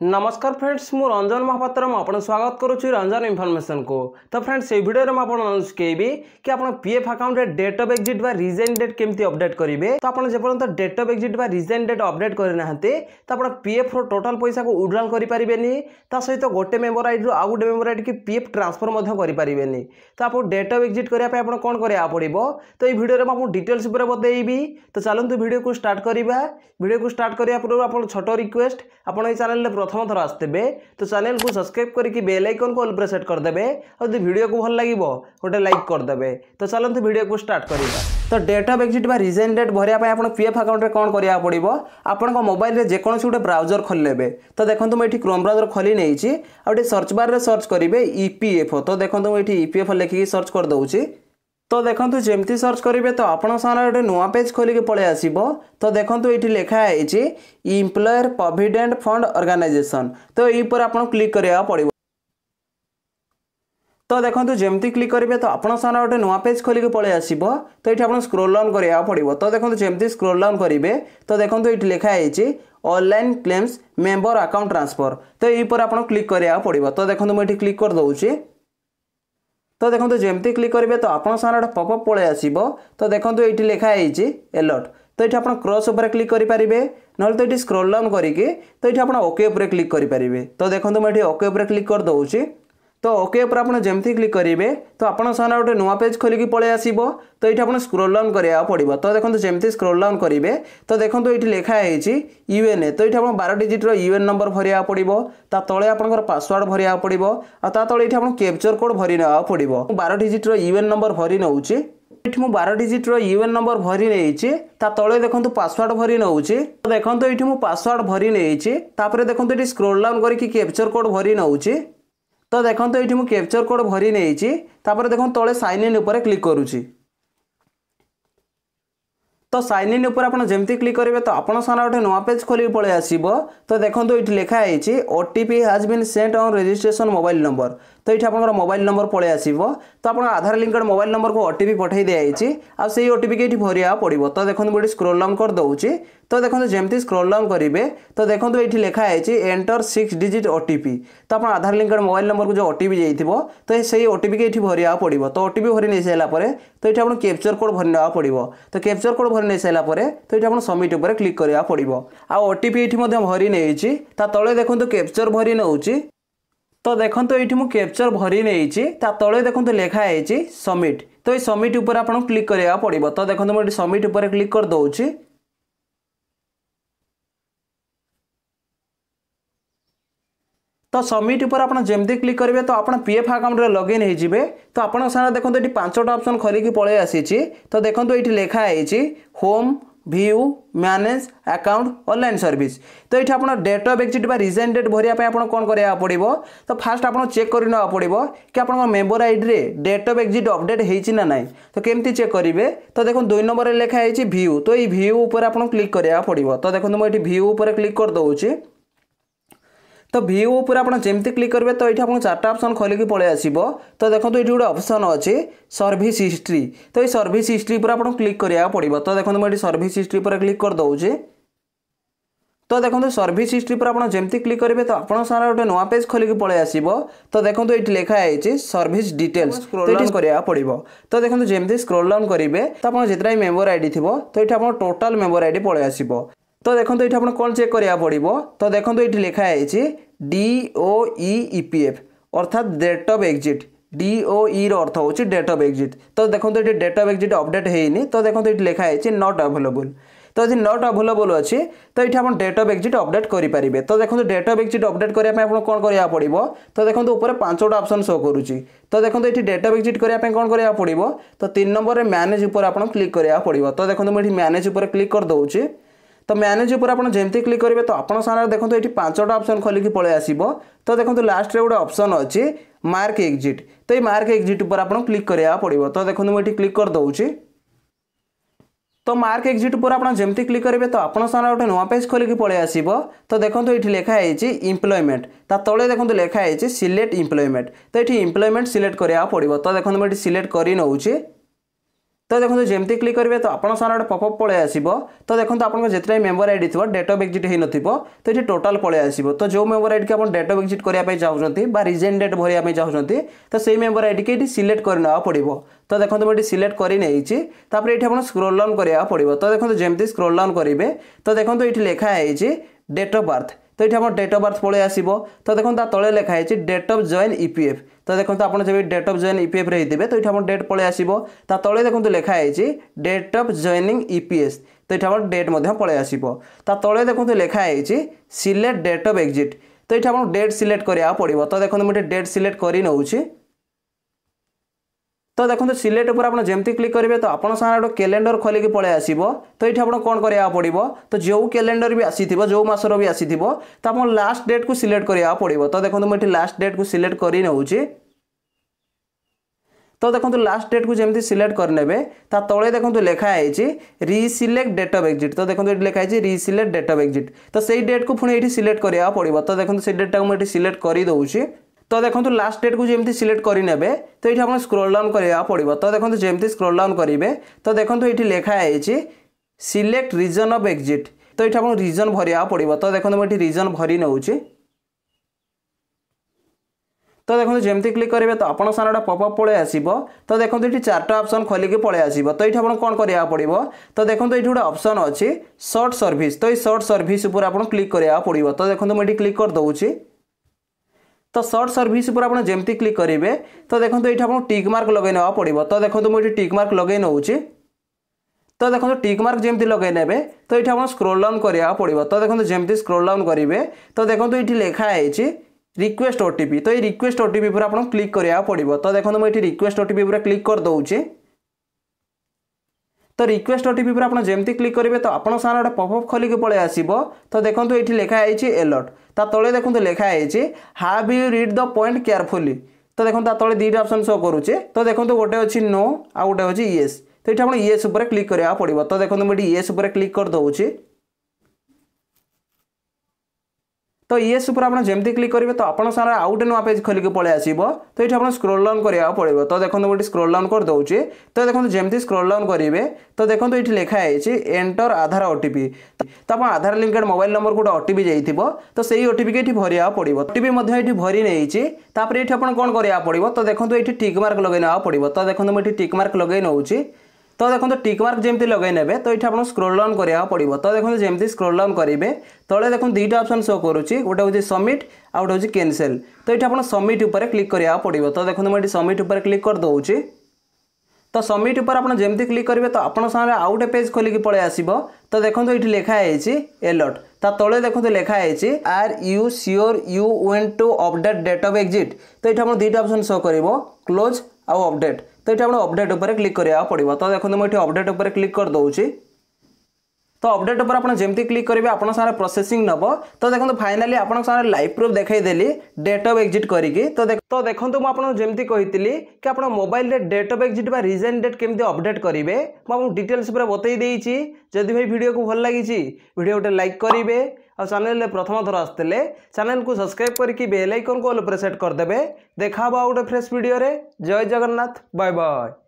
नमस्कार फ्रेंड्स मु रंजन महापात्र मुझे स्वागत करुच्ची रंजन इनफॉरमेशन को। तो फ्रेंड्स ये वीडियो में आपको शिखेबी कि आप पीएफ अकाउंट रे डेट ऑफ एग्जिट बा रिजाइन डेट केमती अपडेट करेंगे। तो आप जेपर्यंत डेट ऑफ एग्जिट बा रिजाइन डेट अपडेट करना तो आप पीएफ रो टोटल पैसा को विड्रॉल करें सहित गोटे मेम्बर आईडी रू आउ गोटे मेम्बर आईडी की पीएफ ट्रांसफर करें। तो आप डेट ऑफ एग्जिट करने कौन करा पड़ो तो ये वीडियो में आपको डिटेल्स बतेबी। तो चलते वीडियो को स्टार्ट करवा। वीडियो को स्टार्ट करने पूर्व आप छोट रिक्वेस्ट आप चैनल प्रथम थर आसते तो चैनल को सब्सक्राइब करके बेल आइकन को ऑल पर सेट करदे और यदि वीडियो को भल लगे गोटे लाइक करदे। तो चलते वीडियो को स्टार्ट करवा। तो डेट ऑफ एग्जिट बा रिजाइन डेट भरिया आप पीएफ अकाउंट में कौन करा पड़ो आपण मोबाइल रे जेकोसी गोटे ब्राउजर खोलेबे। तो देखो मुझे क्रोम ब्राउजर खोली नहीं आउटे सर्च बार रे सर्च करेंगे ईपीएफओ। तो देखो मुझे ईपीएफओ लिखिकी सर्च कर दूसरी। तो देखो जमती सर्च करेंगे तो आप गोटे नुआ पेज खोलिक पलि आसो। तो देखो ये लिखाई इम्प्लॉयर प्रोविडेंट फंड ऑर्गेनाइजेशन। तो यही पर आप क्लिक करा पड़ो। तो देखो जमती क्लिक करेंगे तो आप गोटे नुआ पेज खोलिक पलि आसो। तो ये आप स्क्रोल डाउन करा पड़ो। तो देखो जमती स्क्रोल डाउन करेंगे तो देखो ये लिखाई online claims member account transfer. तो यही पर आप क्लिक करा पड़ो। तो देखो मुझे क्लिक कर दूसरी। तो देखो जमती क्लिक करेंगे तो आप गोटे पॉपअप पलि आसो। तो देखो ये लिखाई अलर्ट। तो ये आप क्रॉस उपर क्लिक करेंगे ना तो ये स्क्रोल डाउन करके तो ये आप ओके उपर क्लिक करेंगे। तो देखो मुझे ओके उपर क्लिक कर दूसरी। तो ओके उपर आप जमती क्लिक करेंगे तो आप गोटे नुआ पेज खोलिक पलि आसो। तो ये आप स्क्रोल डाउन करा पड़ो। तो देखो जमती स्क्रोल डाउन करेंगे तो देखो ये लिखाई यूएनए। तो ये आप 12 डिजिट यूएन नंबर भरिया पड़ो। ता तले आपंकर पासवर्ड भरिया पड़ो और ता तले ये कैप्चर कोड भरी ना पड़ो। 12 डिजिट यूएन नंबर भरी नौचे। ये 12 डिजिट यूएन नंबर भरी नहीं तले देखो पासवर्ड भरी नौचे। तो देखो ये पासवर्ड भरी नहीं देखो ये स्क्रोल डाउन करके कैप्चर कोड भरी नौचे। तो देखो ये मुझे कैप्चर कोड भरी नहीं देखो तले साइन इन उपर क्लिक करुच्ची। तो साइन इन उपर आप जमती क्लिक करेंगे तो आप गोटे नुआ पेज खोलिक पलि आसो। तो देखो ये लिखाई OTP has been sent on registration mobile number. तो ये आप मोबाइल नंबर पलि आसो। तो आप आधार लिंकेड मोबाइल नंबर को ओटीपी पठे दिखाई आई ओटीपी के भरिया पड़ो। तो देखो मुझे स्क्रोल डाउन कर दूसरी। तो देखो जमती स्क्रोल डाउन करेंगे तो देखो ये लिखाई एंटर 6 डिजिट ओटीपी। तो आप आधार लिंकेड मोबाइल नंबर को जो ओटीपी जाइए तो सही ओटीपी के भरिया पड़ो। तो ओटीपी भरी नहीं सारापर तो ये आप कैप्चर कोड भरी ना पड़ो। तो कैप्चर कोड भरी नहीं सारापर तो ये आप सबमिट उपर क्लिक करा पड़ो। आ ओटीपी ये भरी नहीं तले देखो कैप्चर भरी नौची। तो देखो ये मुझे कैप्चर भरी नहीं तले देखो लिखाई सबमिट। तो ये सबमिट उपर आप क्लिक करा पड़ो। तो देखो मुझे सबमिट उपर क्लिक कर दूसरी। तो सबमिट उपर आप जमती क्लिक करेंगे तो आप पीएफ अकाउंट रे लॉगिन हो जाए। तो आप सारा देखो ये 5टा ऑप्शन खोलिक पलि आसी। तो देखो ये लिखाई home view manage account online service. तो ये आप डेट ऑफ एग्जिट बा रिजाइन डेट भरिया आप कौन करा पड़ो। तो फास्ट आप चेक करना पड़ो कि आप मेम्बर आईडी रे डेट ऑफ एग्जिट अपडेट होती ना ना। तो केमती चेक करेंगे तो देखो 2 नंबर लिखाई व्यू। तो ये व्यू उपर आप क्लिक करा पड़ो। तो देखो मुझे व्यू उपर क्लिक कर दूसरी। तो व्यू उपर आप जमती क्लिक करेंगे तो ये आप 4टा ऑप्शन खोलिक पलि आसो। तो देखो ये गोटे ऑप्शन अच्छे सर्विस हिस्ट्री। तो ये सर्विस हिस्ट्री पर आप क्लिक करा पड़ो। तो देखो मुझे सर्विस हिस्ट्री पर क्लिक कर दूसरी। तो देखो सर्विस हिस्ट्री पर आप जमती क्लिक करेंगे तो आप सारा गोटे नुआ पेज खोलिक पलि आसो। तो देखो ये लिखाई सर्विस डिटेल्स करा पड़ो। तो देखो जमती स्क्रोल डाउन करेंगे तो आप जितना मेम्बर आईडी थी तो ये आप टोटाल मेम्बर आईडी पलि आसो। तो देखो ये आप कौन चेक करा पड़ो। तो देखो ये लिखाई DOEEPF अर्थात डेट ऑफ एग्जिट। DOE अर्थ हो डेट ऑफ एग्जिट। तो देखो ये डेट ऑफ एग्जिट अपडेट होनी। तो देखो ये लिखाई नॉट अवेलेबल। तो यदि नॉट अवेलेबल अच्छे तो ये आप डेट ऑफ एग्जिट अपडेट करेंगे। तो देखो डेट ऑफ एग्जिट अपडेट करने कौन करा पड़ो। तो देखो ऊपर 5टा ऑप्शन शो करुच्ची। तो देखो ये डेट ऑफ एग्जिट करने कौन करा पड़ो। तो 3 नंबर मैनेज उपर आप क्लिक करा पड़ो। तो देखो मुझे मैनेज उपर क्लिक कर दूसरी। तो मैनेज उपर आप जमती क्लिक करेंगे तो आप सारा देखो ये 5टा ऑप्शन खोलिक पलि आसो। तो देखो लास्ट रे गोटे ऑप्शन अच्छी मार्क एग्जिट। तो ये मार्क एग्जिट उपर आप क्लिक करा पड़ो। तो देखो मुझे क्लिक कर दूसरी। तो मार्क एग्जिट उपर आप जमती क्लिक करेंगे तो आप सारा गोटे नुआ पेज खोलिक पलि आसो। तो देखो ये लिखाई इम्प्लॉयमेंट ता तले देखो लिखाई सिलेक्ट इम्प्लॉयमेंट। तो ये इम्प्लॉयमेंट सिलेक्ट करा पड़ो। तो देखो मुझे सिलेक्ट कर नौचे। तो देखो जमती क्लिक करेंगे तो आप सामने पपअप पलि आसो। तो देखो आपको जितने मेम्बर आईडी थी डेट ऑफ एग्जिट हो तो ये टोटाल पलि आसो। तो जो मेम्बर आईडी की आप डेट ऑफ एग्जिट करने चाहते रिजेन डेट भरवाई चाहते तो सही मेम्बर आईडी की सिलेक्ट करना पड़ो। तो देखो मुझे सिलेक्ट कर ये आप स्क्रोल डाउन करा पड़ो। तो देखो जमती स्क्रोल डाउन करेंगे तो देखो ये लिखाई डेट ऑफ बर्थ। तो ये आप डेट ऑफ बर्थ पलि आसो। तो देखो तले लिखाई डेट ऑफ जॉइन ईपीएफ। तो देखो आप जब डेट ऑफ जॉइन ईपीएफ रे तो ये डेट पलि आसो। तले देखो लिखाई डेट ऑफ जॉइनिंग ईपीएस। तो ये डेट पलि आसो। तले देखो लिखाई सिलेक्ट डेट ऑफ एग्जिट। तो ये आप डेट सिलेक्ट करा पड़ो। तो देखो मुझे डेट सिलेक्ट कर नौची। तो देखो सिलेक्ट पर आप जमती क्लिक करेंगे तो आप सामने गोटे कैलेंडर खोलिक पलि आसो। तो ये आप कौन करा पड़ो तो जो कैलेंडर भी आसी जो मासर भी आसी तो आप लास्ट डेट को सिलेक्ट करा पड़ो। तो देखो मुझे लास्ट डेट को सिलेक्ट कर नौची। तो देखो लास्ट डेट को जमती सिलेक्ट करने तले देखो लिखाई रिसिलेक्ट डेट ऑफ एग्जिट। तो देखो ये लिखाई रिसिलेक्ट डेट ऑफ एग्जिट। तो सही डेट को पुणी ये सिलेक्ट करा पड़ो। तो देखो से डेटा मुझे सिलेक्ट कर दूसरी। तो देखो लास्ट डेट को जमती सिलेक्ट करेंगे तो ये आप स्क्रोल डाउन करा पड़ो। तो देखो जमती स्क्रोल डाउन करेंगे तो देखो ये लिखाई सिलेक्ट रीजन ऑफ एग्जिट। तो ये आप रीजन भरवा पड़ो। तो देखो मुझे रीजन भरी नौची। तो देखो जमती क्लिक करेंगे तो आप सामने पपअप पलि आसो। तो देखो ये चार्ट ऑप्शन खोलिक पलि आसो। तो ये आप कौन करा पड़ो तो देखो ये गोटे ऑप्शन अच्छी शॉर्ट सर्विस। तो ये शॉर्ट सर्विस उपर आप क्लिक करा पड़ो। तो देखो मुझे क्लिक कर दूसरी। तो शॉर्ट सर्विस पर आप जमती क्लिक करेंगे तो देखो ये आपको टिक मार्क लगे ना पड़ो। तो देखो मुझे टिक मार्क लगे नौची। तो देखो टिक मार्क जमती लगे ने तो ये आप स्क्रोल डाउन करा पड़ो। तो देखो जमती स्क्रोल डाउन करेंगे तो देखो ये लिखाई रिक्वेस्ट ओटीपी। तो ये रिक्वेस्ट ओटीपी पर आप क्लिक करा पड़ो। तो देखो मुझे रिक्वेस्ट ओटीपी पर क्लिक कर दूसरी। तो रिक्वेस्ट ओटीपी पर आप जमती क्लिक करेंगे तो आप सामने पपअप खोलिक पलि आसो। तो देखो ये लिखाई अलर्ट। तले देखो लिखाई have you read the point carefully. तो देखो तले दुईटा ऑप्शन शो करुचे। तो देखो गोटे अच्छी नो आ गोटे अच्छी येस। तो ये आप येस उपर क्लिक करा पड़ो। तो देखो मुझे येस उपर क्लिक कर दूसरी। तो येस उपर आप जमती क्लिक करेंगे तो आप सामने आउ गोटे नुआ पेज खोलिक पलि आसो। तो ये आप स्क्रोल डाउन करा पड़ो। तो देखो मुझे स्क्रोल डाउन कर दूसरी। तो देखो जमती स्क्रोल डाउन करेंगे तो देखो ये लिखाई एंटर आधार ओटीपी। तो आप आधार लिंकेड मोबाइल नंबर गोटे ओटीपी जाइए तो सही ओटीपी की भरवा पड़ो। ओटीपी ये भरी नहीं ये आप कौन करा पड़ो तो देखो ये टिक मार्क लगे ना पड़ो। तो देखो मुझे टिक मार्क लगे नौची। तो देखो टिक मार्क जमती लगे ने तो ये आप स्क्रोल डाउन करा पड़ो। तो देखो जमती स्क्रोल डाउन करेंगे तले देखो दुईटा ऑप्शन शो करुच्ची गोटे हूँ सबमिट आ गोटे हूँ कैंसिल। तो ये आप सबमिट उपर क्लिक करा पड़ो। तो देखो मुझे सबमिट उपर क्लिक कर दूसरी। तो सबमिट उपर आप जमती क्लिक करेंगे तो आप सामने आउ गोटे पेज खोलिक पलि आसो। तो देखो ये लिखाई अलर्ट। तले देखो लिखाई are you sure you want to update date of exit. तो ये आप दुईटा ऑप्शन शो कर क्लोज आउ अपडेट। तो ये आप अपडेट उपर क्लिक करा पड़ो। तो देखो मुझे अपडेट उपर क्लिक कर दूसरी। तो अपडेट पर आप जमती क्लिक करेंगे आप सामने प्रोसेसिंग नब। तो देखो फाइनाली आप सामने लाइव प्रूफ देखईदेली डेट ऑफ एग्जिट करी। तो देखो मुझे जमती कही कि आप मोबाइल डेट ऑफ एग्जिट रिजेन डेट केमती अपडेट करेंगे मुझे डिटेल्स पूरा बतई देती। जदि भाई वीडियो को भल लगी वीडियो गोटे लाइक करेंगे और चैनल प्रथम थर आसते चैनल को सब्सक्राइब करके बेल आइकन को ऑल पर सेट करदे। देखा गोटे फ्रेश वीडियो रे। जय जगन्नाथ। Bye bye.